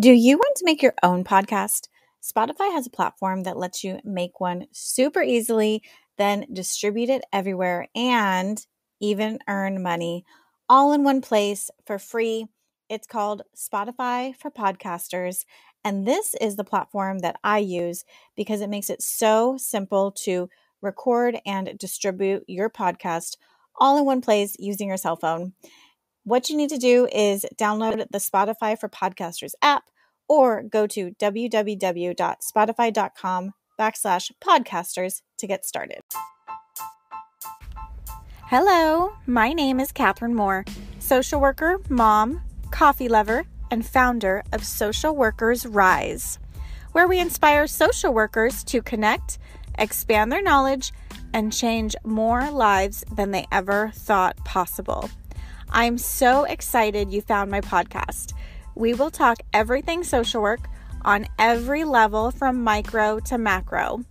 Do you want to make your own podcast? Spotify has a platform that lets you make one super easily, then distribute it everywhere and even earn money all in one place for free. It's called Spotify for Podcasters. And this is the platform that I use because it makes it so simple to record and distribute your podcast all in one place using your cell phone. What you need to do is download the Spotify for Podcasters app or go to www.spotify.com/podcasters to get started. Hello, my name is Catherine Moore, social worker, mom, coffee lover, and founder of Social Workers Rise, where we inspire social workers to connect, expand their knowledge, and change more lives than they ever thought possible. I'm so excited you found my podcast. We will talk everything social work on every level from micro to macro.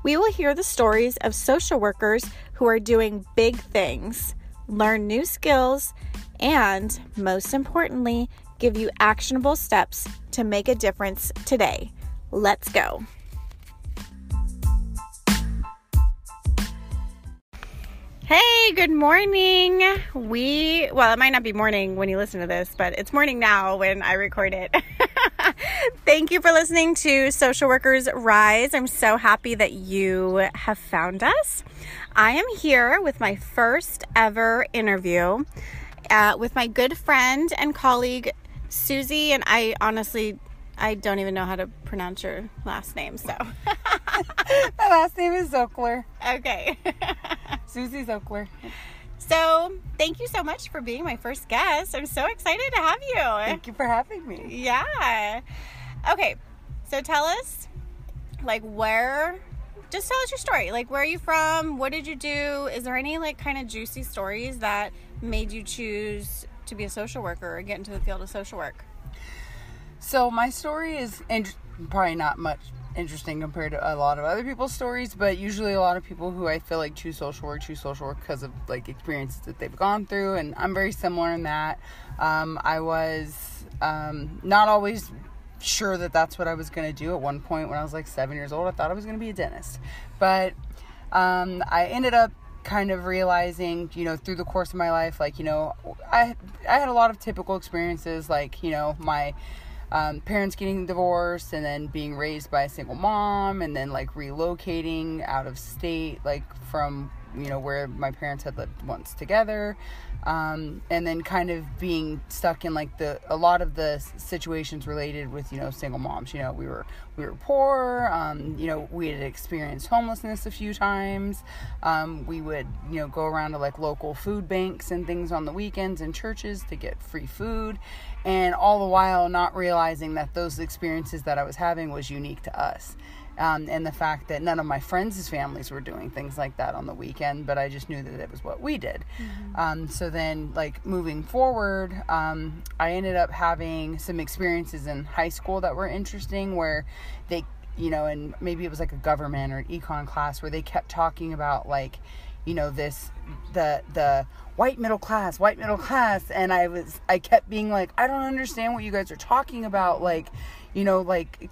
We will hear the stories of social workers who are doing big things, learn new skills, and most importantly, give you actionable steps to make a difference today. Let's go. Hey, good morning. It might not be morning when you listen to this, but it's morning now when I record it. Thank you for listening to Social Workers Rise. I'm so happy that you have found us. I am here with my first ever interview with my good friend and colleague, Susie, and I don't even know how to pronounce your last name, so. My last name is Zoeckler. Okay. Susie Zoeckler. So, thank you so much for being my first guest. I'm so excited to have you. Thank you for having me. Yeah. Okay, so tell us, just tell us your story. Where are you from? What did you do? Is there any, kind of juicy stories that made you choose to be a social worker or get into the field of social work? So, my story is probably not much interesting compared to a lot of other people's stories, but usually a lot of people who I feel like choose social work because of experiences that they've gone through, and I'm very similar in that. I was not always sure that that's what I was going to do. At one point when I was 7 years old, I thought I was going to be a dentist, but I ended up kind of realizing, through the course of my life, I had a lot of typical experiences, my parents getting divorced and then being raised by a single mom and then relocating out of state, from, where my parents had lived once together. And then kind of being stuck in a lot of the situations related with, single moms. We were poor, we had experienced homelessness a few times. We would, go around to local food banks and things on the weekends and churches to get free food. And all the while not realizing that those experiences that I was having was unique to us. And the fact that none of my friends' families were doing things like that on the weekend, but I just knew that it was what we did. Mm-hmm. So then, moving forward, I ended up having some experiences in high school that were interesting, where they, and maybe it was a government or an econ class, where they kept talking about the white middle class, and I kept being I don't understand what you guys are talking about,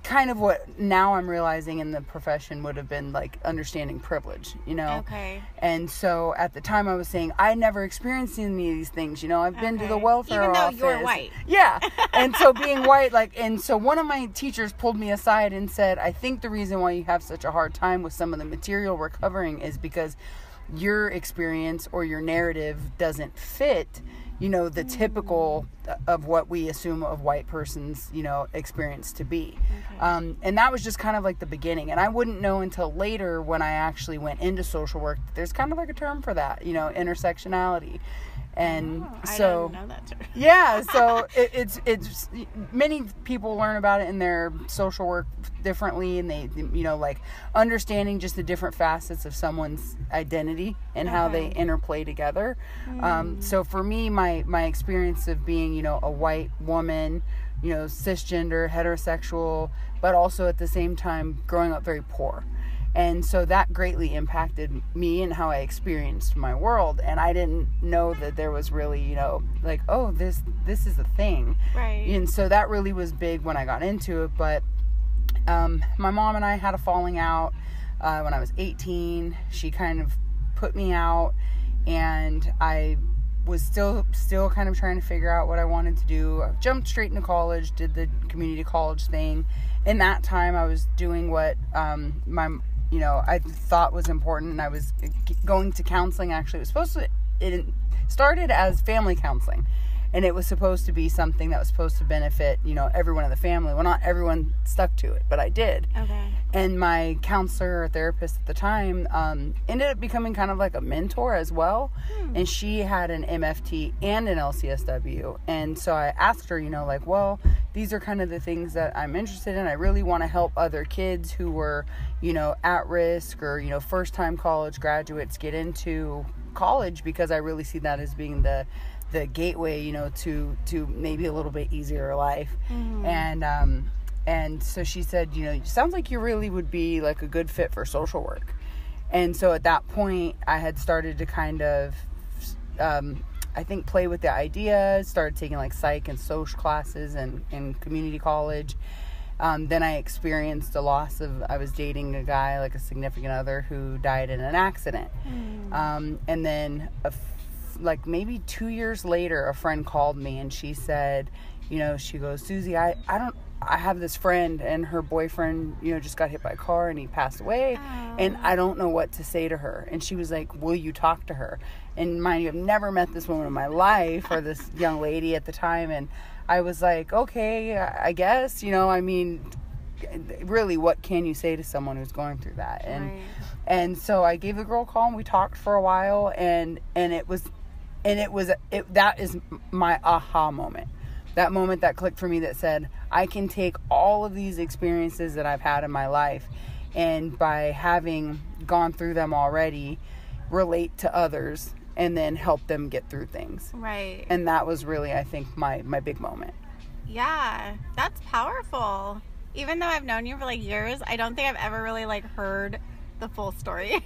kind of what now I'm realizing in the profession would have been understanding privilege, Okay. And so at the time I was saying, I never experienced any of these things, I've been to the welfare office. Even though you're white. Yeah. And so being white, and so one of my teachers pulled me aside and said, I think the reason why you have such a hard time with some of the material we're covering is because your experience or your narrative doesn't fit, the typical of what we assume of white person's, experience to be. Okay. And that was just kind of the beginning. And I wouldn't know until later, when I actually went into social work, that there's kind of a term for that, intersectionality. And so, I didn't know that term. Yeah, so it's many people learn about it in their social work differently, and they, understanding just the different facets of someone's identity and how they interplay together. So for me, my experience of being, a white woman, cisgender, heterosexual, but also at the same time growing up very poor. And so that greatly impacted me and how I experienced my world. And I didn't know that there was really, you know, like, oh, this is a thing. Right. And so that really was big when I got into it. But my mom and I had a falling out when I was 18. She kind of put me out, and I was still kind of trying to figure out what I wanted to do. I jumped straight into college, did the community college thing. In that time, I was doing what I thought was important, and I was going to counseling. Actually, it started as family counseling, and it was supposed to be something that was supposed to benefit, you know, everyone in the family. Well, not everyone stuck to it, but I did. Okay. And my counselor or therapist at the time ended up becoming kind of like a mentor as well. And she had an MFT and an LCSW. And so I asked her, you know, like, well, these are kind of the things that I'm interested in. I really want to help other kids who were, you know, at risk, or, you know, first-time college graduates get into college, because I really see that as being the gateway, you know, to maybe a little bit easier life. And so she said, you know, it sounds like you really would be like a good fit for social work. And so at that point, I had started to kind of, I think, play with the idea, started taking like psych and social classes in community college. Then I experienced a loss I was dating a guy, like a significant other, who died in an accident. And then like maybe 2 years later, a friend called me, and she said, you know, she goes, Susie, I have this friend, and her boyfriend, you know, just got hit by a car and he passed away. And I don't know what to say to her. And she was like, will you talk to her? And mind you, I've never met this woman in my life, or this young lady at the time. And I was like, okay, I guess, you know, I mean, really, what can you say to someone who's going through that? And so I gave the girl a call, and we talked for a while, and that is my aha moment. That moment that clicked for me, that said, I can take all of these experiences that I've had in my life, and by having gone through them already, relate to others and then help them get through things. Right. And that was really, I think, my big moment. Yeah, that's powerful. Even though I've known you for like years, I don't think I've ever really like heard the full story.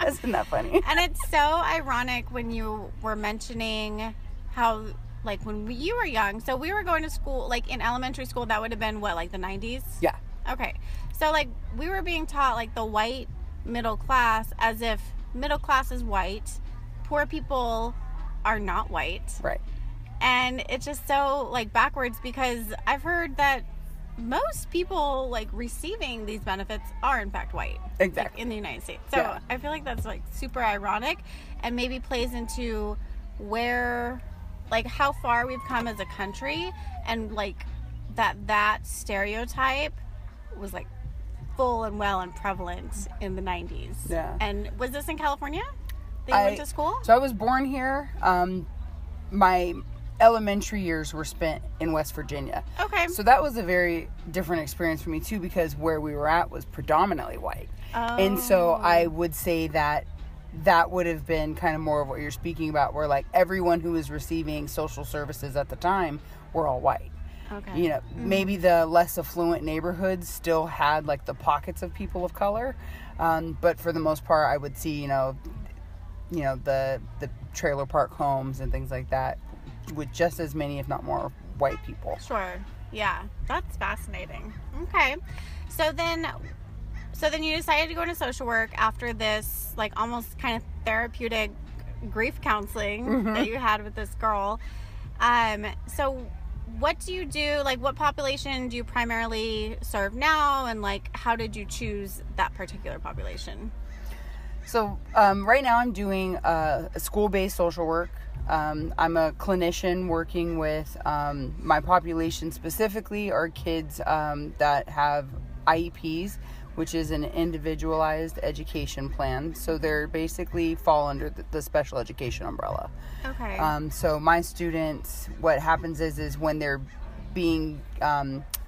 Isn't that funny? And it's so ironic when you were mentioning how, like, when you were young, so we were going to school, like in elementary school, that would have been what, like the 90s? Yeah. Okay. So like we were being taught like the white middle class, as if middle class is white, poor people are not white. Right. And it's just so like backwards, because I've heard that most people like receiving these benefits are in fact white. Exactly. Like, in the United States. So yeah. I feel like that's like super ironic, and maybe plays into where, like, how far we've come as a country, and like that stereotype was like full and well and prevalent in the 90s. Yeah. And was this in California that you went to school? So I was born here. My elementary years were spent in West Virginia. Okay. So that was a very different experience for me too, because where we were at was predominantly white. Oh. And so I would say that would have been kind of more of what you're speaking about, where like everyone who was receiving social services at the time were all white. Okay. You know, maybe the less affluent neighborhoods still had like the pockets of people of color. But for the most part, I would see, you know, the trailer park homes and things like that with just as many, if not more, white people. Sure. Yeah. That's fascinating. Okay. So then you decided to go into social work after this, like, almost kind of therapeutic grief counseling that you had with this girl. So what do you do? Like, what population do you primarily serve now? And, like, how did you choose that particular population? So right now I'm doing a school-based social work. I'm a clinician working with my population specifically are kids that have IEPs, which is an individualized education plan. So they're basically fall under the special education umbrella. Okay. So my students, what happens is when they're being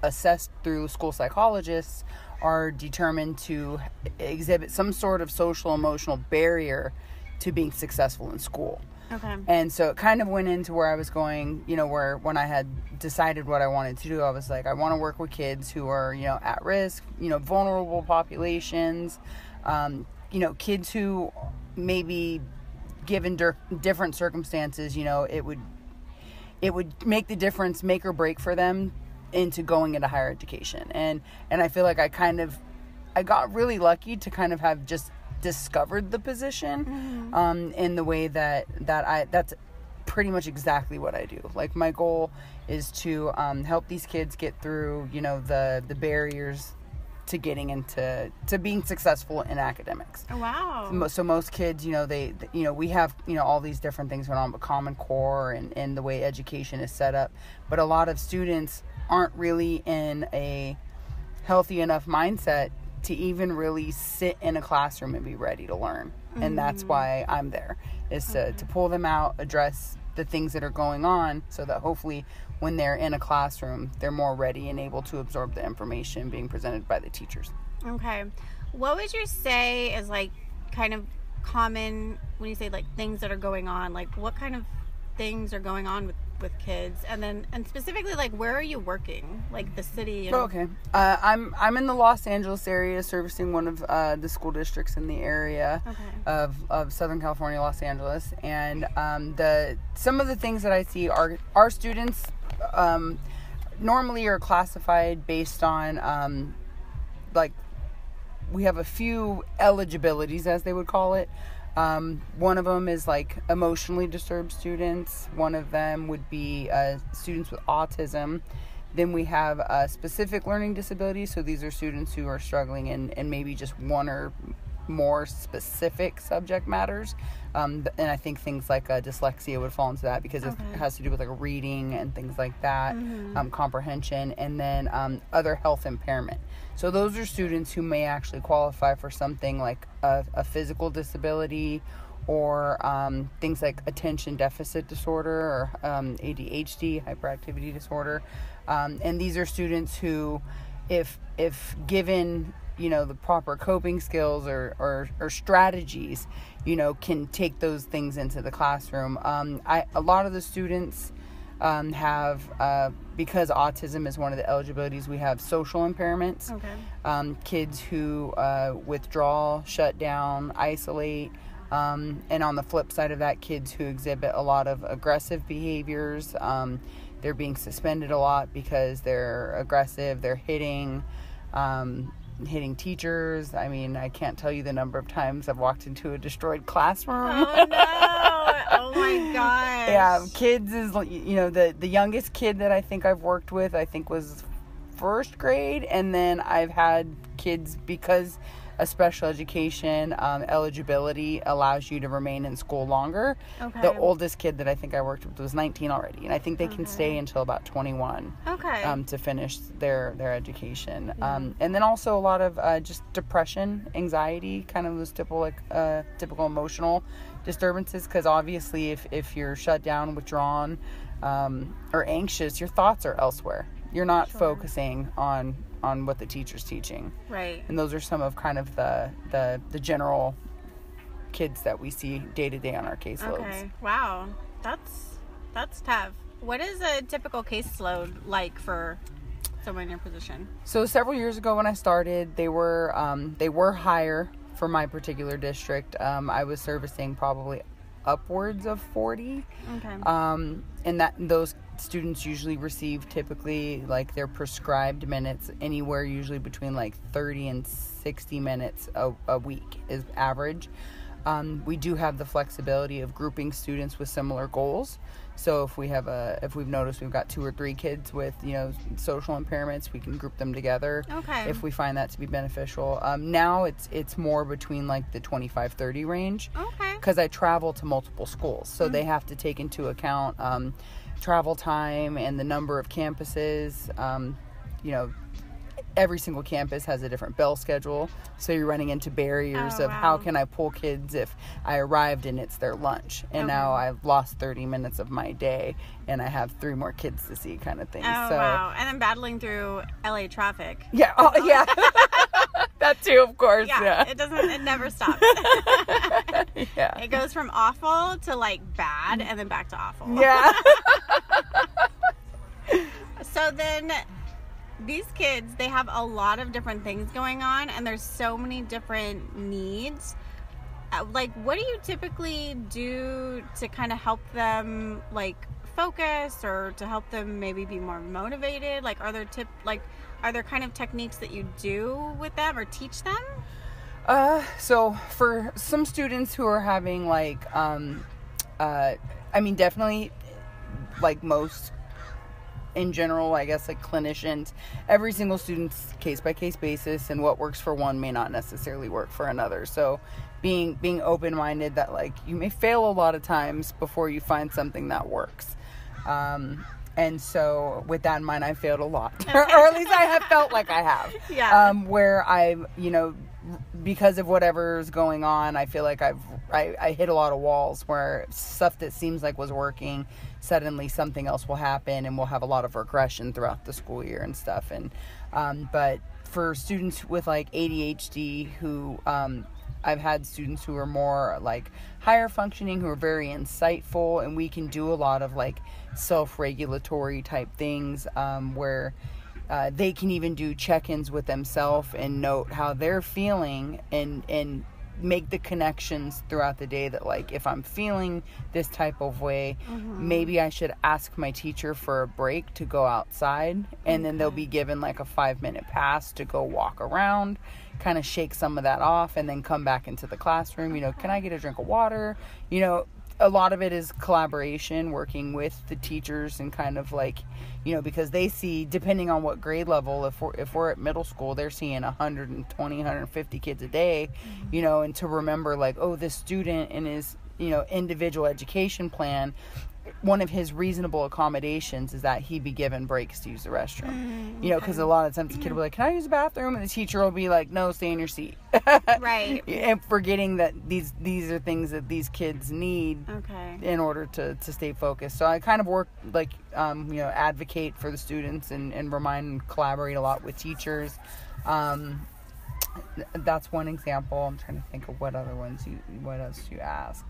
assessed through school psychologists, are determined to exhibit some sort of social emotional barrier to being successful in school. Okay. And so it kind of went into where I was going, where when I had decided what I wanted to do, I was like, I want to work with kids who are, at risk, vulnerable populations, kids who maybe given different circumstances, it would make the difference, make or break for them into going into higher education. And I feel like I got really lucky to kind of have just discovered the position, in the way that's pretty much exactly what I do. Like, my goal is to help these kids get through, the barriers to getting into being successful in academics. Oh, wow. So most kids, we have, all these different things going on, but Common Core and the way education is set up. But a lot of students aren't really in a healthy enough mindset to even really sit in a classroom and be ready to learn. And that's why I'm there, is to pull them out, address the things that are going on, so that hopefully when they're in a classroom, they're more ready and able to absorb the information being presented by the teachers. Okay. What would you say is, like, kind of common when you say, like, things that are going on? Like, what kind of things are going on with kids? And specifically, like, where are you working? Like, the city? Okay. I'm in the Los Angeles area, servicing one of the school districts in the area of Southern California, Los Angeles. And some of the things that I see are our students normally are classified based on like, we have a few eligibilities, as they would call it. One of them is like emotionally disturbed students. One of them would be students with autism. Then we have specific learning disabilities. So these are students who are struggling in maybe just one or more specific subject matters. And I think things like dyslexia would fall into that, because it has to do with like reading and things like that, comprehension, and then other health impairment. So those are students who may actually qualify for something like a physical disability, or things like attention deficit disorder, or ADHD, hyperactivity disorder. And these are students who, if given the proper coping skills or strategies, can take those things into the classroom. A lot of the students have, because autism is one of the eligibilities, we have social impairments. Kids who withdraw, shut down, isolate, and on the flip side of that, kids who exhibit a lot of aggressive behaviors. They're being suspended a lot because they're aggressive, they're hitting teachers. I mean, I can't tell you the number of times I've walked into a destroyed classroom. Oh, no. Oh, my gosh. Yeah, kids is, the youngest kid that I think I've worked with, I think was first grade. And then I've had kids, because a special education eligibility allows you to remain in school longer. The oldest kid that I think I worked with was 19 already, and I think they can stay until about 21 to finish their education. And then also a lot of just depression, anxiety, kind of those typical emotional disturbances, because obviously if you're shut down, withdrawn, or anxious, your thoughts are elsewhere. You're not focusing on what the teacher's teaching. Right. And those are some of kind of the general kids that we see day to day on our caseloads. Okay. Wow. That's tough. What is a typical caseload like for someone in your position? So several years ago when I started, they were higher for my particular district. I was servicing probably upwards of 40. And those students usually receive typically like their prescribed minutes, anywhere usually between like 30 and 60 minutes a week is average. We do have the flexibility of grouping students with similar goals. So if we've noticed we've got 2 or 3 kids with, social impairments, we can group them together. If we find that to be beneficial. Now it's more between like the 25-30 range. Because I travel to multiple schools. So they have to take into account travel time and the number of campuses. Every single campus has a different bell schedule, so you're running into barriers of how can I pull kids if I arrived and it's their lunch, and now I've lost 30 minutes of my day and I have 3 more kids to see, kind of thing. Wow. And then battling through LA traffic. Yeah. Oh, yeah. That too, of course. Yeah. It never stops. Yeah. It goes from awful to like bad and then back to awful. Yeah. So then these kids, they have a lot of different things going on, and there's so many different needs. Like, what do you typically do to kind of help them like focus, or to help them maybe be more motivated? Like, are there kind of techniques that you do with them or teach them? So for some students who are having like, definitely like most in general, I guess, like clinicians, every single student's case by case basis, and what works for one may not necessarily work for another. So being open-minded that like you may fail a lot of times before you find something that works. And so with that in mind, I failed a lot, or at least I have felt like I have. Yeah. Where I've, because of whatever's going on, I feel like I hit a lot of walls where stuff that seems like was working, suddenly something else will happen, and we'll have a lot of regression throughout the school year and stuff. And, but for students with like ADHD who, I've had students who are more like higher functioning, who are very insightful, and we can do a lot of like self-regulatory type things, where they can even do check-ins with themselves and note how they're feeling, and make the connections throughout the day that like, if I'm feeling this type of way, maybe I should ask my teacher for a break to go outside, and then they'll be given like a 5-minute pass to go walk around, kind of shake some of that off, and then come back into the classroom. Can I get a drink of water? A lot of it is collaboration, working with the teachers, and kind of like, because they see, depending on what grade level, if we're at middle school, they're seeing 120, 150 kids a day, and to remember like, oh, this student in his, individual education plan, one of his reasonable accommodations is that he be given breaks to use the restroom. Because a lot of times the kid will be like, can I use the bathroom? And the teacher will be like, no, stay in your seat. Right. And forgetting that these are things that these kids need in order to stay focused. So I kind of work like, advocate for the students, and remind and collaborate a lot with teachers. That's one example. I'm trying to think of what else you asked.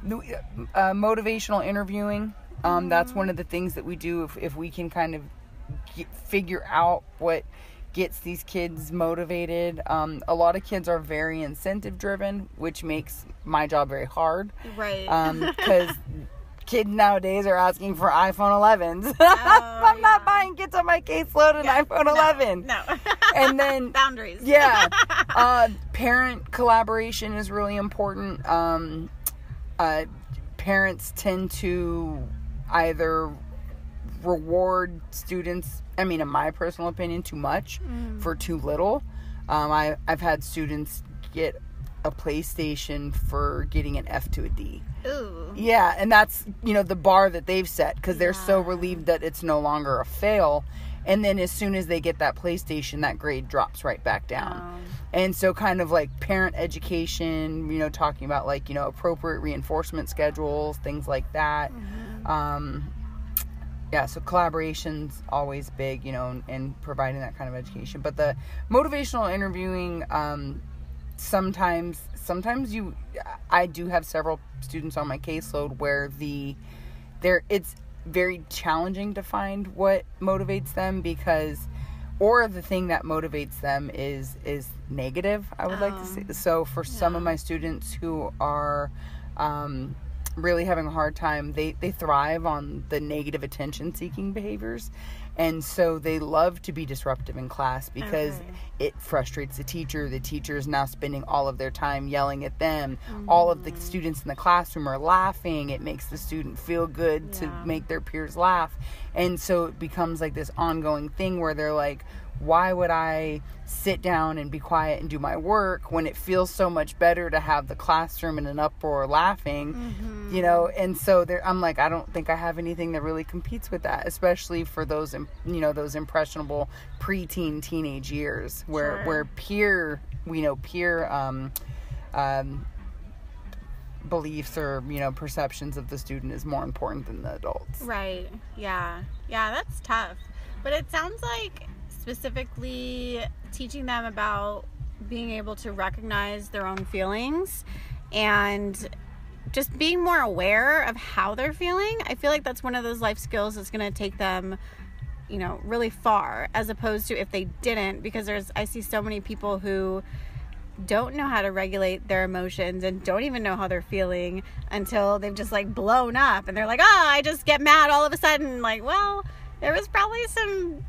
Motivational interviewing. That's one of the things that we do if we can kind of figure out what gets these kids motivated. A lot of kids are very incentive driven, which makes my job very hard. Right. Because kids nowadays are asking for iPhone 11s. I'm not buying kids on my caseload an iPhone 11. No. And then boundaries. Yeah. Parent collaboration is really important. Parents tend to either reward students, in my personal opinion, too much for too little. I've had students get a PlayStation for getting an F to a D. Ooh. Yeah, and that's, the bar that they've set, because they're so relieved that it's no longer a fail. And then as soon as they get that PlayStation, that grade drops right back down. And so kind of like parent education, talking about like, appropriate reinforcement schedules, things like that. So collaboration's always big, and providing that kind of education. But the motivational interviewing, sometimes I do have several students on my caseload where it's very challenging to find what motivates them, or the thing that motivates them is negative, I would like to say. So for some of my students who are really having a hard time, they thrive on the negative attention seeking behaviors, and so they love to be disruptive in class because it frustrates the teacher. The teacher is now spending all of their time yelling at them. All of the students in the classroom are laughing. It makes the student feel good to make their peers laugh, and so it becomes like this ongoing thing where they're like, why would I sit down and be quiet and do my work when it feels so much better to have the classroom in an uproar laughing, and so I'm like, I don't think I have anything that really competes with that, especially for those, those impressionable preteen, teenage years where peer beliefs or, perceptions of the student is more important than the adults. Right. Yeah. Yeah, that's tough. But it sounds like specifically teaching them about being able to recognize their own feelings and just being more aware of how they're feeling. I feel like that's one of those life skills that's going to take them, you know, really far, as opposed to if they didn't, because I see so many people who don't know how to regulate their emotions and don't even know how they're feeling until they've just like blown up and they're like, oh, I just get mad all of a sudden. Like, well, there was probably some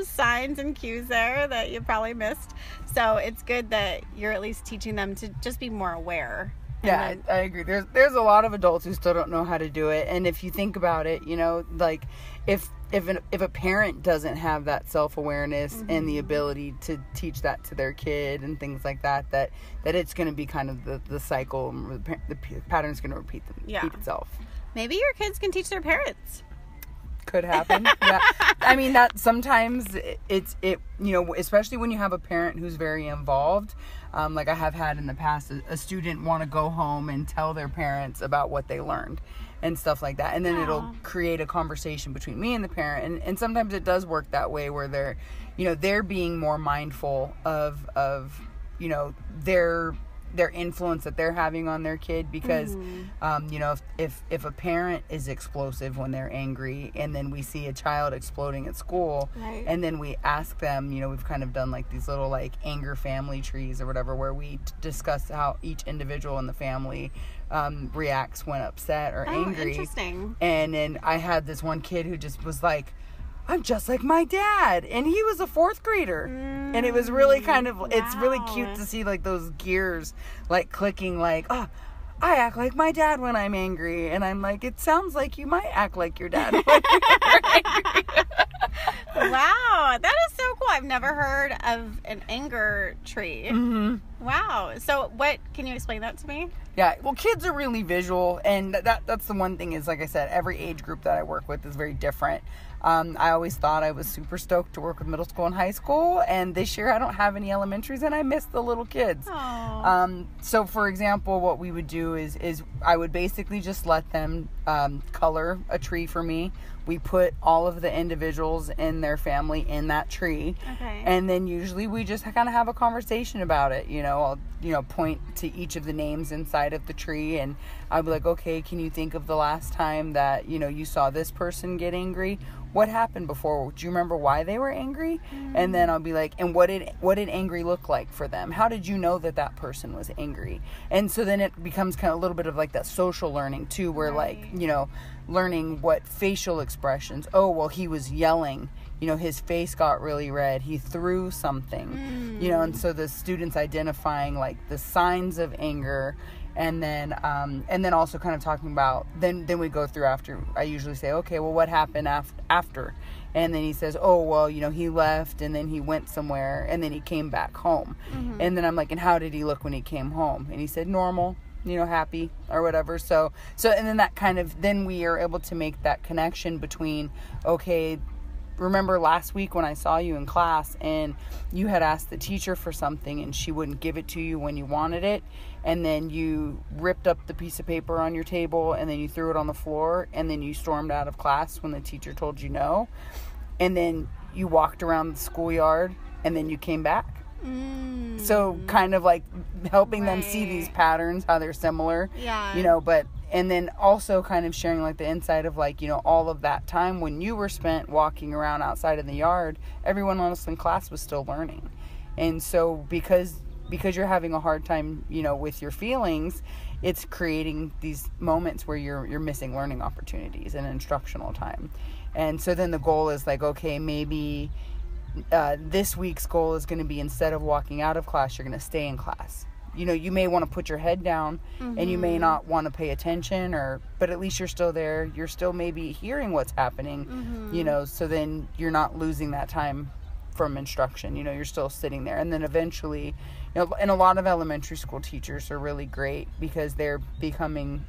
signs and cues there that you probably missed. So it's good that you're at least teaching them to just be more aware. Yeah, I agree. There's a lot of adults who still don't know how to do it. And if you think about it, you know, like if a parent doesn't have that self-awareness and the ability to teach that to their kid and things like that it's going to be kind of the cycle, the pattern's going to repeat itself. Maybe your kids can teach their parents. Could happen. Yeah. I mean, that sometimes it you know, especially when you have a parent who's very involved. Like I have had in the past, a student want to go home and tell their parents about what they learned and stuff like that. And then it'll create a conversation between me and the parent. And sometimes it does work that way where they're being more mindful of, you know, their influence that they're having on their kid, because you know, if a parent is explosive when they're angry, and then we see a child exploding at school, and then we ask them, you know, we've kind of done like these little like anger family trees or whatever, where we discuss how each individual in the family reacts when upset or angry. Interesting. And then I had this one kid who just was like, I'm just like my dad, and he was a 4th grader. And it was really kind of, it's really cute to see like those gears like clicking, like, oh, I act like my dad when I'm angry. And I'm like, it sounds like you might act like your dad when you're angry. Wow, that is so cool. I've never heard of an anger tree. Wow. So what, can you explain that to me? Yeah, well, kids are really visual, and that's the one thing is, like I said, every age group that I work with is very different. I always thought I was super stoked to work with middle school and high school, and this year I don't have any elementaries, and I miss the little kids. So, for example, what we would do is I would basically just let them color a tree for me. We put all of the individuals in their family in that tree, and then usually we just kind of have a conversation about it. You know, I'll point to each of the names inside of the tree, and I'll be like, okay, can you think of the last time that, you know, you saw this person get angry? What happened before? Do you remember why they were angry? And then I'll be like, and what did angry look like for them? How did you know that person was angry? And so then it becomes kind of a little bit of like that social learning too, where like, you know, learning what facial expressions. Oh, well, he was yelling. You know, his face got really red. He threw something. You know, and so the students identifying like the signs of anger. And then also kind of talking about, then we go through after. I usually say, okay, well, what happened after? And then he says, oh, well, you know, he left, and then he went somewhere, and then he came back home. And then I'm like, and how did he look when he came home? And he said, normal, you know, happy or whatever. So, and then that kind of, then we are able to make that connection between, okay, remember last week when I saw you in class and you had asked the teacher for something and she wouldn't give it to you when you wanted it, and then you ripped up the piece of paper on your table and then you threw it on the floor, and then you stormed out of class when the teacher told you no, and then you walked around the schoolyard and then you came back. So kind of like helping them see these patterns, how they're similar, you know, and then also kind of sharing like the insight of like, you know, all of that time when you were spent walking around outside in the yard, everyone else in class was still learning. And so because you're having a hard time, you know, with your feelings, it's creating these moments where you're missing learning opportunities and instructional time. And so then the goal is like, okay, maybe this week's goal is going to be, instead of walking out of class, you're going to stay in class. You know, you may want to put your head down and you may not want to pay attention, but at least you're still there. You're still maybe hearing what's happening, you know, so then you're not losing that time from instruction. You know, you're still sitting there. And then eventually, you know, and a lot of elementary school teachers are really great because they're becoming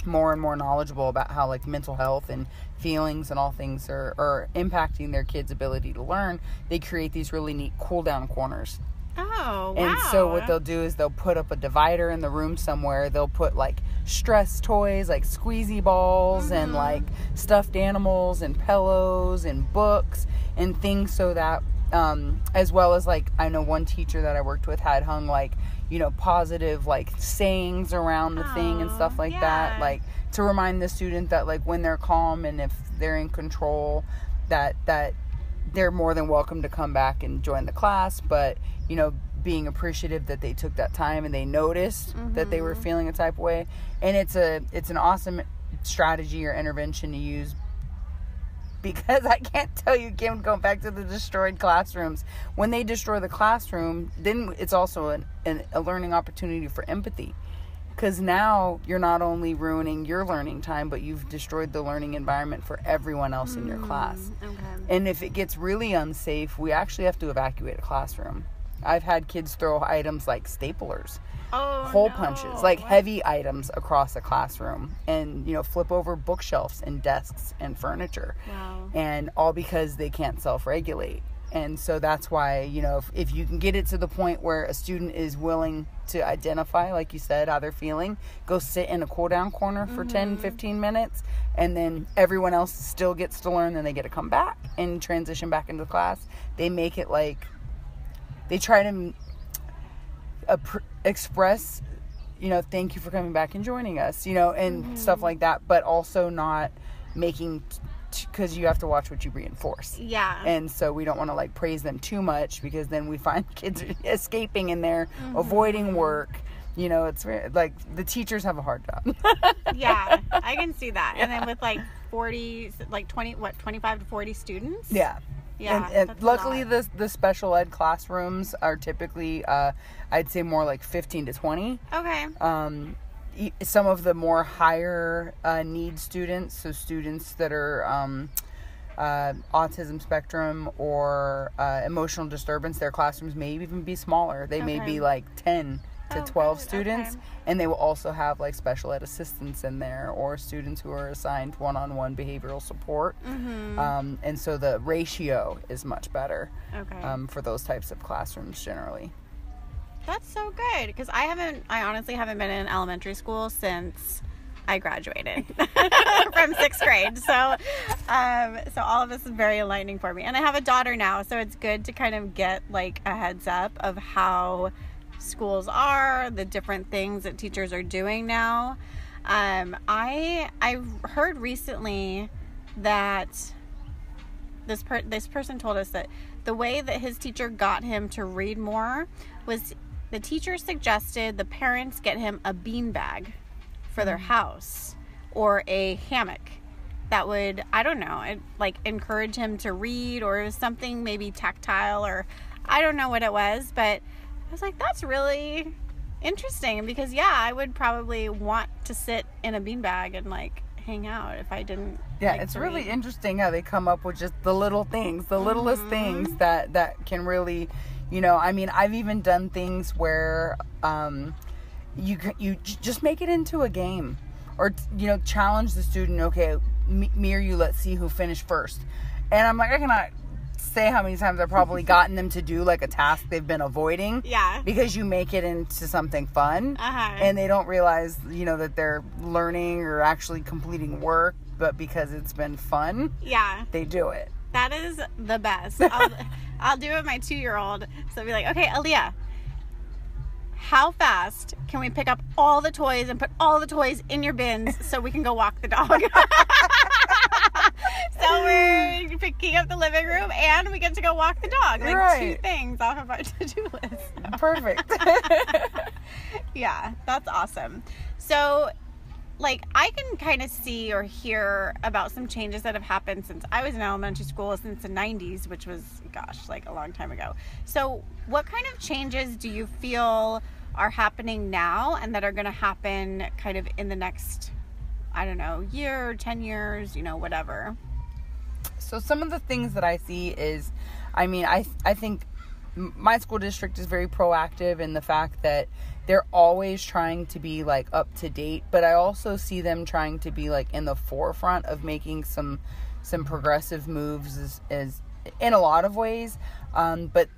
more and more knowledgeable about how like mental health and feelings and all things are impacting their kids' ability to learn. They create these really neat cool down corners. Oh, wow. And so what they'll do is they'll put up a divider in the room somewhere. They'll put like stress toys, like squeezy balls and like stuffed animals and pillows and books and things, so that as well as, like, I know one teacher that I worked with had hung, like, you know, positive, like, sayings around the thing and stuff like that, like, to remind the student that, like, when they're calm and if they're in control, that they're more than welcome to come back and join the class, but, you know, being appreciative that they took that time and they noticed that they were feeling a type of way. And it's an awesome strategy or intervention to use, because I can't tell you, Kim, going back to the destroyed classrooms, when they destroy the classroom, then it's also a learning opportunity for empathy, because now you're not only ruining your learning time, but you've destroyed the learning environment for everyone else in your class. And if it gets really unsafe, we actually have to evacuate a classroom. I've had kids throw items like staplers, hole punches, like heavy items across a classroom, and, you know, flip over bookshelves and desks and furniture. And all because they can't self-regulate. And so that's why, you know, if you can get it to the point where a student is willing to identify, like you said, how they're feeling, go sit in a cool down corner for 10, 15 minutes, and then everyone else still gets to learn, then they get to come back and transition back into class. They make it like, they try to express, you know, thank you for coming back and joining us, you know, and stuff like that, but also not making, because you have to watch what you reinforce. And so we don't want to, like, praise them too much, because then we find kids escaping in there, avoiding work. You know, it's like the teachers have a hard job. I can see that. And then with like 25 to 40 students. And luckily the special ed classrooms are typically, I'd say more like 15 to 20. Some of the more higher need students, so students that are autism spectrum or emotional disturbance, their classrooms may even be smaller. They may be like 10 to 12 students, and they will also have like special ed assistants in there, or students who are assigned one-on-one behavioral support. And so the ratio is much better for those types of classrooms generally. That's so good, because I honestly haven't been in elementary school since I graduated from 6th grade. So all of this is very enlightening for me. And I have a daughter now, so it's good to kind of get like a heads up of how schools are, the different things that teachers are doing now. I heard recently that this person told us that the way that his teacher got him to read more was the teacher suggested the parents get him a beanbag for their house, or a hammock that would, I don't know, like encourage him to read, or something maybe tactile, or I don't know what it was, but I was like, that's really interesting, because I would probably want to sit in a beanbag and like hang out if I didn't. It's really interesting how they come up with just the little things, the littlest things that can really, you know, I mean, I've even done things where you just make it into a game, or, you know, challenge the student. Okay, me or you, let's see who finished first. And I'm like, I cannot say how many times I've probably gotten them to do like a task they've been avoiding, because you make it into something fun, and they don't realize, you know, that they're learning or actually completing work, but because it's been fun, they do it. That is the best. I'll do it with my 2-year-old. So I'll be like, okay, Aaliyah, how fast can we pick up all the toys and put all the toys in your bins so we can go walk the dog? So we're picking up the living room and we get to go walk the dog. Like 2 things off of our to-do list. Perfect. That's awesome. So, like, I can kind of see or hear about some changes that have happened since I was in elementary school, since the 90s, which was, like a long time ago. So what kind of changes do you feel are happening now and that are going to happen kind of in the next, I don't know, year, 10 years, you know, whatever? So some of the things that I see is, I mean, I think my school district is very proactive in the fact that they're always trying to be like up to date, but I also see them trying to be like in the forefront of making some progressive moves as in a lot of ways. But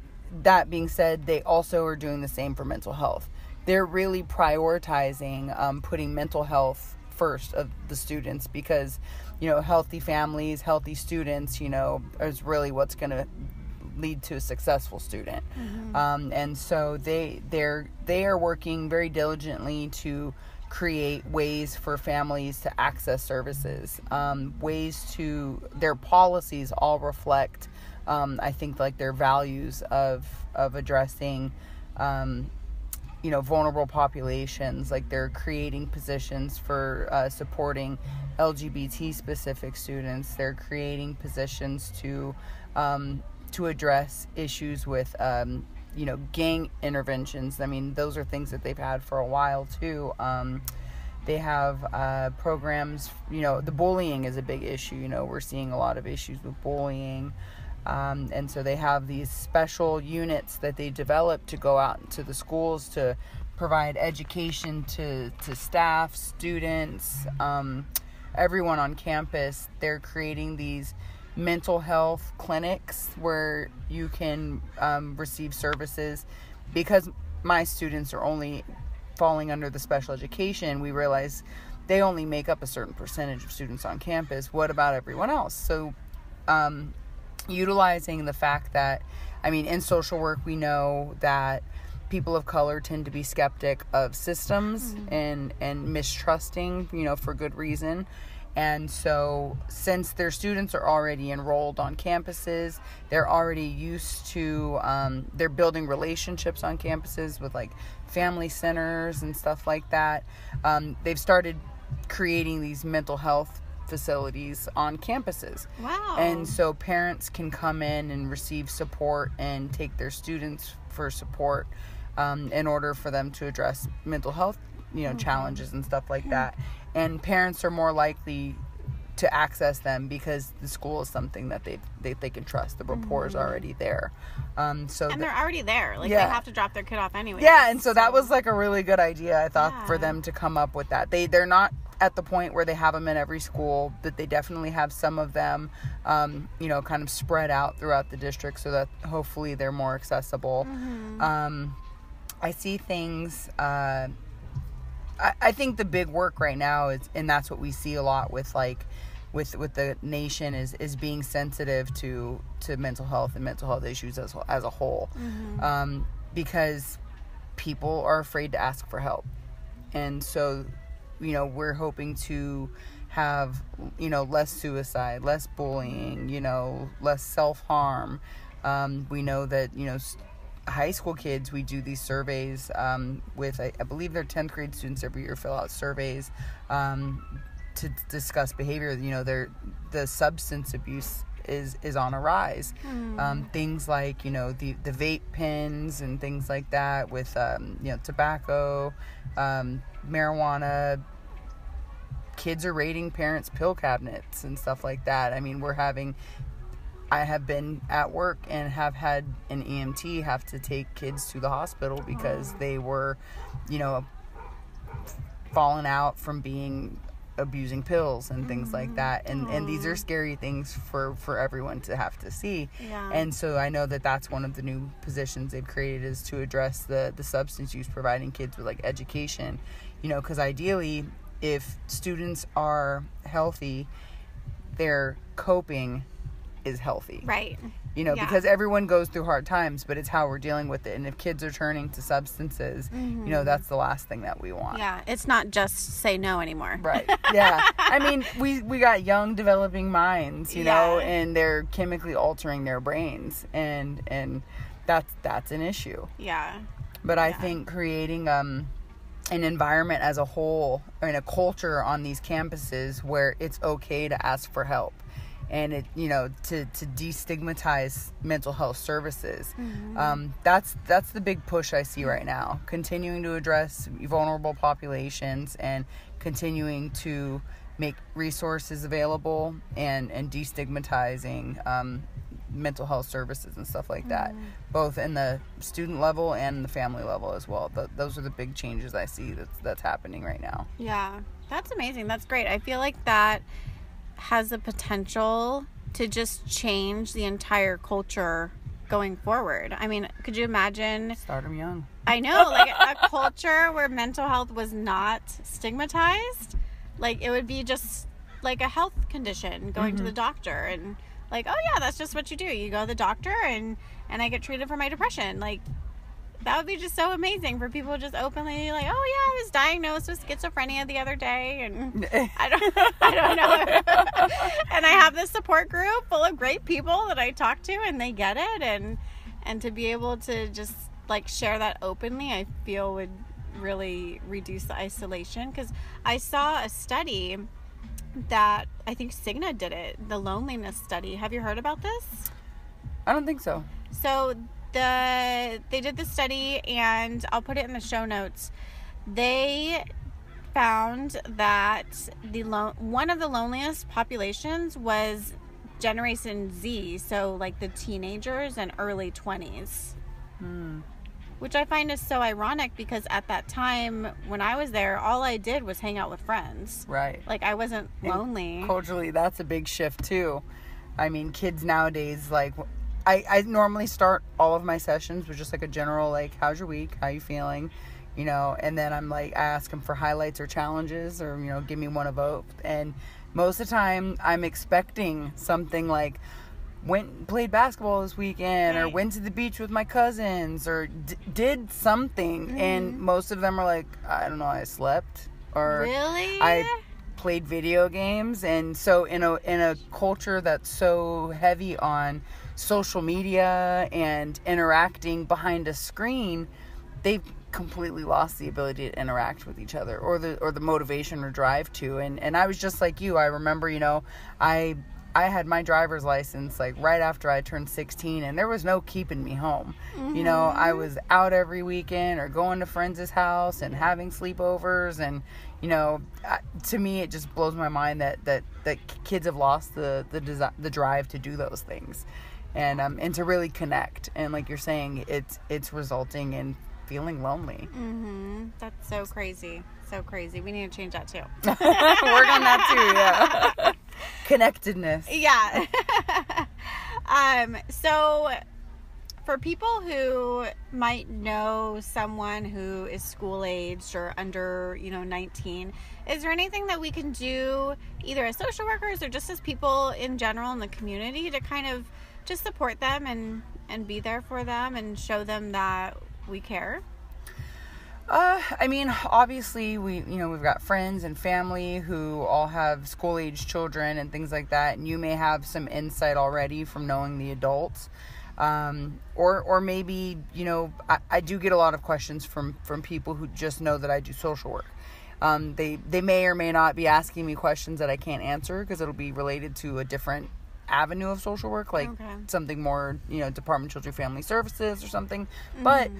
that being said, they also are doing the same for mental health. They're really prioritizing putting mental health first of the students, because, you know, healthy families, healthy students, you know, is really what's going to lead to a successful student. And so they are working very diligently to create ways for families to access services, their policies all reflect, I think, like their values of addressing, vulnerable populations. Like they're creating positions for supporting LGBT specific students. They're creating positions to address issues with gang interventions. I mean, those are things that they've had for a while too. They have programs, the bullying is a big issue. We're seeing a lot of issues with bullying. And so they have these special units that they develop to go out into the schools to provide education to staff, students, everyone on campus. They're creating these mental health clinics where you can receive services. Because my students are only falling under the special education, we realize they only make up a certain percentage of students on campus. What about everyone else? So utilizing the fact that, in social work, we know that people of color tend to be skeptic of systems and mistrusting, for good reason. And so since their students are already enrolled on campuses, they're already used to, they're building relationships on campuses with like family centers and stuff like that. They've started creating these mental health facilities on campuses. Wow. And so parents can come in and receive support and take their students for support in order for them to address mental health, challenges and stuff like that. And parents are more likely to access them because the school is something that they can trust. The rapport is already there. And they're already there. Like, they have to drop their kid off anyway. Yeah, and so that was like a really good idea, I thought, for them to come up with that. They're not at the point where they have them in every school, but they definitely have some of them, kind of spread out throughout the district so that hopefully they're more accessible. I see things, I think the big work right now is, and that's what we see a lot with with the nation is being sensitive to mental health and mental health issues as a whole, because people are afraid to ask for help. And so, we're hoping to have, less suicide, less bullying, less self-harm. We know that, high school kids, we do these surveys with, I believe they're 10th grade students every year fill out surveys to discuss behavior. The substance abuse is on a rise. Things like, the vape pens and things like that with, tobacco, marijuana. Kids are raiding parents' pill cabinets and stuff like that. I have been at work and have had an EMT have to take kids to the hospital because they were, falling out from abusing pills and things like that. And these are scary things for everyone to have to see. Yeah. And so I know that that's one of the new positions they've created, is to address the substance use, providing kids with like education, because ideally if students are healthy, their coping is healthy. Right. Because everyone goes through hard times, but it's how we're dealing with it. And if kids are turning to substances, that's the last thing that we want. Yeah. It's not just say no anymore. Right. Yeah. We got young developing minds, and they're chemically altering their brains, and that's an issue. Yeah. But I think creating an environment as a whole, and a culture on these campuses where it's okay to ask for help, and it, to destigmatize mental health services. That's the big push I see right now. Continuing to address vulnerable populations and continuing to make resources available and destigmatizing mental health services and stuff like that, both in the student level and the family level as well. Those are the big changes I see that's happening right now. Yeah, that's amazing. That's great. I feel like that has the potential to just change the entire culture going forward. Could you imagine? Start them young. I know, like a culture where mental health was not stigmatized. Like, it would be just like a health condition, going to the doctor and like, oh yeah, that's just what you do. You go to the doctor and I get treated for my depression. Like, that would be just so amazing for people just openly like, oh yeah, I was diagnosed with schizophrenia the other day, and I don't know. And I have this support group full of great people that I talk to, and they get it, and to be able to just like share that openly, I feel would really reduce the isolation. Because I saw a study that I think Cigna did it, the loneliness study. Have you heard about this? I don't think so. So they did the study, and I'll put it in the show notes. They found that one of the loneliest populations was Generation Z, so like the teenagers and early 20s. Which I find is so ironic, because at that time when I was there, all I did was hang out with friends. Right. Like, I wasn't lonely. And culturally, that's a big shift too. I mean, kids nowadays, like, I normally start all of my sessions with just like a general, like, how's your week? How you feeling? You know, and then I'm like, I ask them for highlights or challenges, or, you know, give me one of both. And most of the time I'm expecting something like, played basketball this weekend, or went to the beach with my cousins, or did something. And most of them are like, I don't know, I slept, or really, I played video games. And so in a culture that's so heavy on social media and interacting behind a screen, they've completely lost the ability to interact with each other, or the motivation or drive to. And I was just like you. I remember, you know, I had my driver's license like right after I turned 16, and there was no keeping me home. You know, I was out every weekend, or going to friends' house and having sleepovers. And, you know, to me, it just blows my mind that kids have lost the drive to do those things, and to really connect. And like you're saying, it's resulting in feeling lonely. That's so crazy. So crazy. We need to change that too. Work on that too, yeah. Connectedness. Yeah. So for people who might know someone who is school-aged or under, 19, is there anything that we can do, either as social workers or just as people in general in the community, to kind of just support them and be there for them and show them that we care? I mean, obviously we've got friends and family who all have school-age children and things like that, and you may have some insight already from knowing the adults. Or maybe, I do get a lot of questions from people who just know that I do social work. They may or may not be asking me questions that I can't answer, because it'll be related to a different avenue of social work, like something more, Department of Children and Family Services or something. But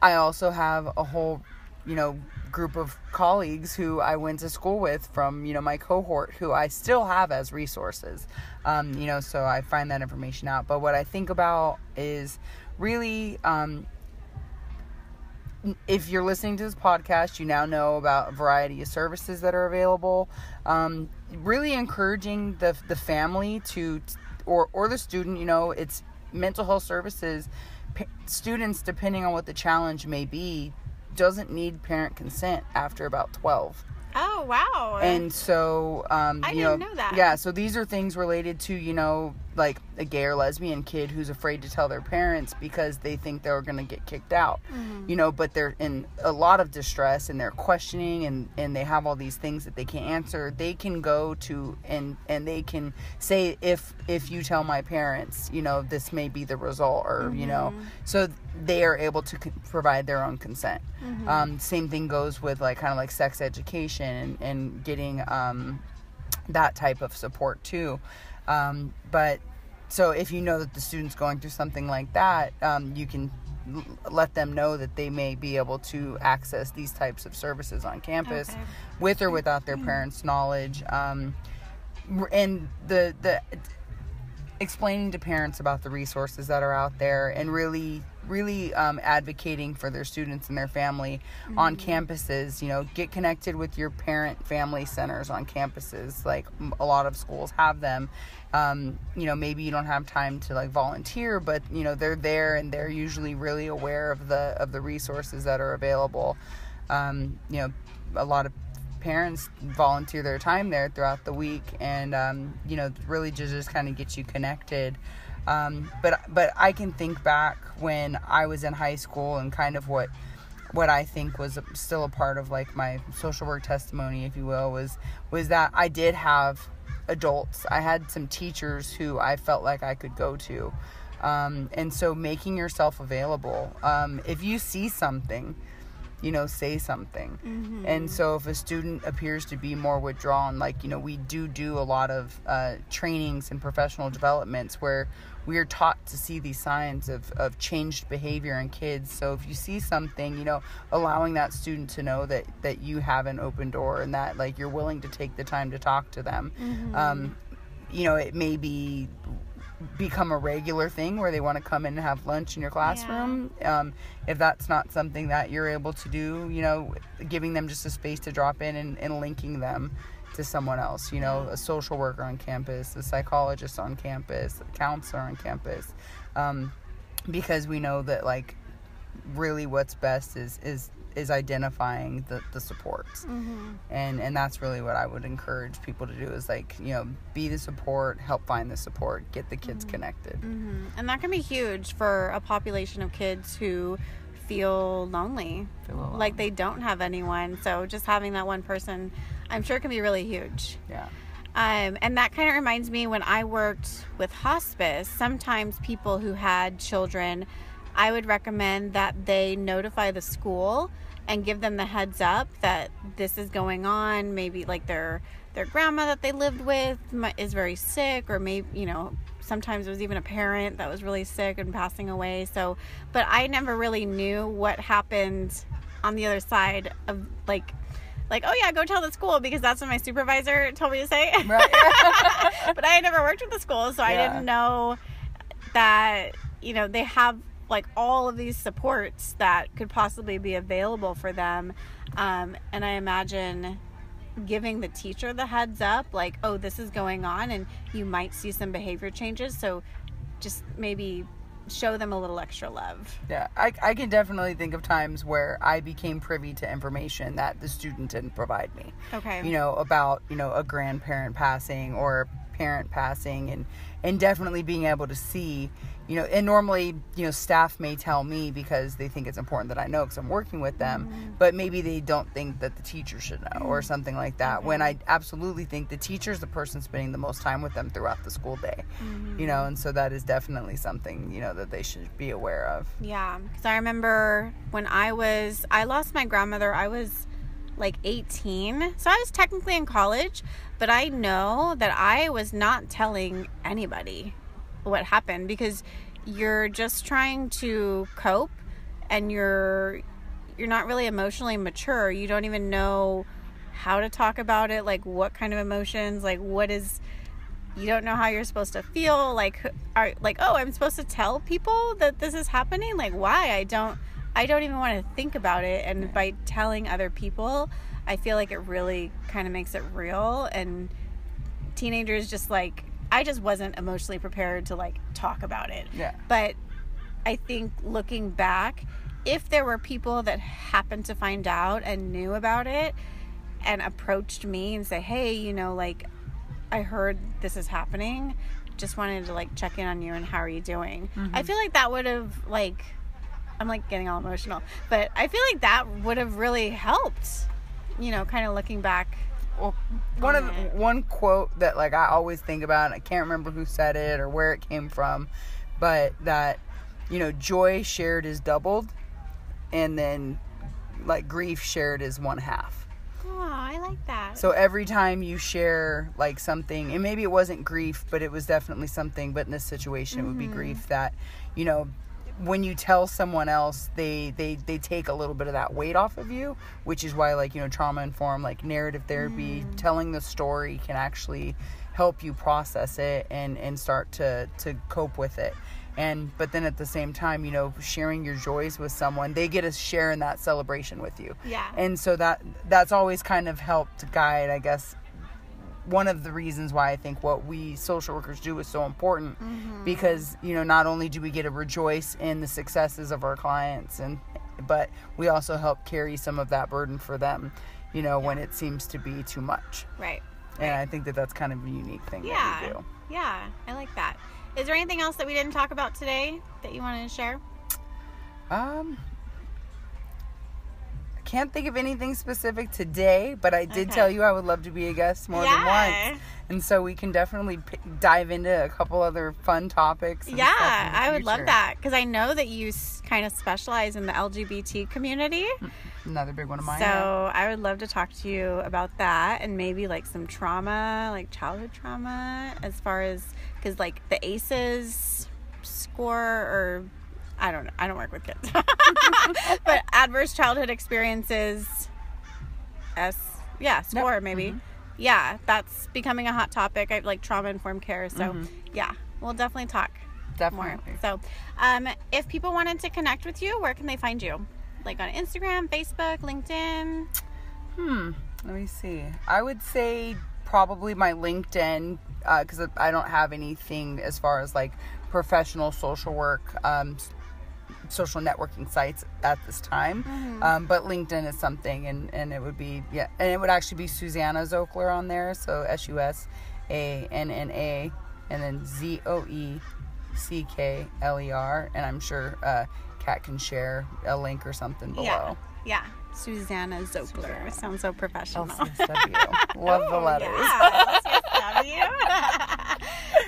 I also have a whole, group of colleagues who I went to school with from, my cohort, who I still have as resources. So I find that information out. But what I think about is really, if you're listening to this podcast, you now know about a variety of services that are available. Really encouraging the family or the student, it's mental health services. Students, depending on what the challenge may be, doesn't need parent consent after about 12. Oh, wow. And so, I didn't know that. Yeah, so these are things related to, like a gay or lesbian kid who's afraid to tell their parents because they think they're going to get kicked out. But they're in a lot of distress, and they're questioning, and they have all these things that they can't answer. They can go to, and they can say, if you tell my parents, this may be the result, or, so they are able to provide their own consent. Same thing goes with kind of sex education and getting that type of support too. But so if you know that the student's going through something like that, you can let them know that they may be able to access these types of services on campus, with or without their parents' knowledge. And the explaining to parents about the resources that are out there, and really advocating for their students and their family on campuses. Get connected with your parent-family centers on campuses. Like, a lot of schools have them. Maybe you don't have time to volunteer, but they're there, and they're usually really aware of the resources that are available. A lot of parents volunteer their time there throughout the week, and really just kind of get you connected. But I can think back when I was in high school, and kind of what I think was still a part of like my social work testimony, if you will, was that I did have adults. I had some teachers who I felt like I could go to. And so making yourself available. If you see something, say something. Mm-hmm. And so if a student appears to be more withdrawn, like, we do a lot of trainings and professional developments where we are taught to see these signs of changed behavior in kids. So if you see something, allowing that student to know that you have an open door, and that like you're willing to take the time to talk to them. Mm-hmm. It may become a regular thing where they want to come in and have lunch in your classroom. Yeah. If that's not something that you're able to do, giving them just a space to drop in and linking them to someone else, a social worker on campus, a psychologist on campus, a counselor on campus, because we know that like really what's best is identifying the supports. Mm-hmm. And that's really what I would encourage people to do, is like, be the support, help find the support, get the kids mm-hmm. connected. Mm-hmm. And that can be huge for a population of kids who feel lonely, like they don't have anyone. So just having that one person, I'm sure, can be really huge. Yeah. And that kind of reminds me, when I worked with hospice, sometimes people who had children, I would recommend that they notify the school and give them the heads up that this is going on. Maybe like their grandma that they lived with is very sick, or maybe, sometimes it was even a parent that was really sick and passing away. So, but I never really knew what happened on the other side of like, oh yeah, go tell the school, because that's what my supervisor told me to say. Right. But I had never worked with the school, so I didn't know that, they have like all of these supports that could possibly be available for them. And I imagine giving the teacher the heads up, like, oh, this is going on and you might see some behavior changes. So just maybe show them a little extra love. Yeah, I can definitely think of times where I became privy to information that the student didn't provide me. Okay. About, a grandparent passing or a parent passing, and definitely being able to see, and normally, staff may tell me because they think it's important that I know because I'm working with them, mm-hmm. but maybe they don't think that the teacher should know or something like that, mm-hmm. when I absolutely think the teacher's the person spending the most time with them throughout the school day, mm-hmm. And so that is definitely something, that they should be aware of. Yeah, because I remember when I lost my grandmother, I was like 18, so I was technically in college, but I know that I was not telling anybody what happened, because you're just trying to cope, and you're not really emotionally mature. You don't even know how to talk about it, like what kind of emotions, like you don't know how you're supposed to feel, like I'm supposed to tell people that this is happening, like why? I don't even want to think about it. And by telling other people, I feel like it really kind of makes it real. And teenagers just like, I just wasn't emotionally prepared to like talk about it. Yeah. But I think looking back, if there were people that happened to find out and knew about it and approached me and say, hey, like I heard this is happening, just wanted to like check in on you and how are you doing? Mm-hmm. I feel like that would have like, I'm like getting all emotional, but I feel like that would have really helped, kind of looking back. Well, one quote that like I always think about, I can't remember who said it or where it came from, but that, joy shared is doubled, and then like grief shared is 1/2. Oh, I like that. So every time you share like something, and maybe it wasn't grief, but it was definitely something, but in this situation mm-hmm. it would be grief, that, when you tell someone else, they take a little bit of that weight off of you, which is why like, trauma-informed like narrative therapy, telling the story can actually help you process it and start to cope with it. But then at the same time, sharing your joys with someone, they get a share in that celebration with you. Yeah. And so that's always kind of helped guide, I guess, one of the reasons why I think what we social workers do is so important, mm-hmm. because, not only do we get to rejoice in the successes of our clients, but we also help carry some of that burden for them, when it seems to be too much. Right. And I think that that's kind of a unique thing that we do. Yeah, I like that. Is there anything else that we didn't talk about today that you wanted to share? I can't think of anything specific today, but I did tell you I would love to be a guest more than once. And so we can definitely dive into a couple other fun topics. Yeah, I would love that, because I know that you kind of specialize in the LGBT community. Another big one of mine. So I would love to talk to you about that, and maybe like some trauma, like childhood trauma, as far as, because like the ACEs score, or I don't know, I don't work with kids, but adverse childhood experiences, score maybe. Mm-hmm. Yeah, that's becoming a hot topic. I like trauma-informed care, so yeah, we'll definitely talk more. So, if people wanted to connect with you, where can they find you? Like on Instagram, Facebook, LinkedIn? Let me see. I would say probably my LinkedIn, because I don't have anything as far as like professional social work, social networking sites at this time. But LinkedIn is something, and it would be, and it would actually be Susana Zoeckler on there. So SUSANNA and then ZOECKLER. And I'm sure Kat can share a link or something below. Yeah. Susana Zoeckler. Sounds so professional. LCSW. Love the letters. Yeah, LCSW.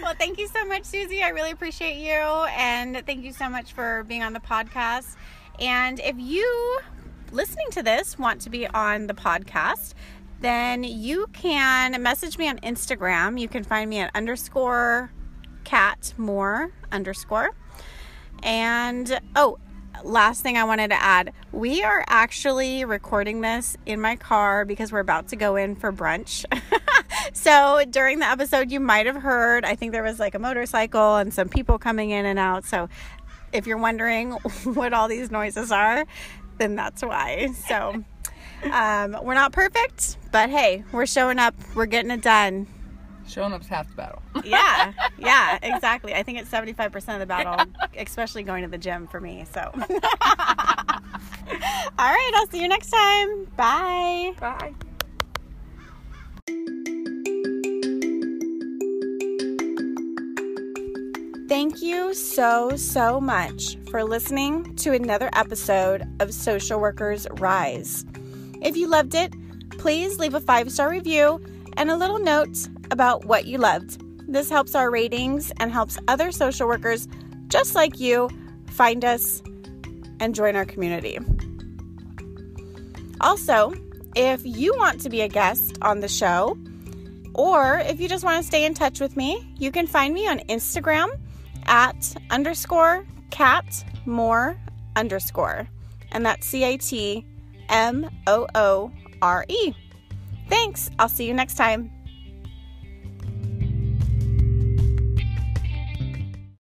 Well, thank you so much, Susie. I really appreciate you. And thank you so much for being on the podcast. And if you, listening to this, want to be on the podcast, then you can message me on Instagram. You can find me at _CatMoore_. And, last thing I wanted to add, we are actually recording this in my car because we're about to go in for brunch. So during the episode, you might have heard, I think there was like a motorcycle and some people coming in and out. So if you're wondering what all these noises are, then that's why. So we're not perfect, but hey, we're showing up. We're getting it done. Showing up's half the battle. Yeah, exactly. I think it's 75% of the battle, especially going to the gym for me. So, all right, I'll see you next time. Bye. Bye. Thank you so much for listening to another episode of Social Workers Rise. If you loved it, please leave a 5-star review and a little note about what you loved. This helps our ratings and helps other social workers just like you find us and join our community. Also, if you want to be a guest on the show, or if you just want to stay in touch with me, you can find me on Instagram at _CatMoore_. And that's CATMOORE. Thanks. I'll see you next time.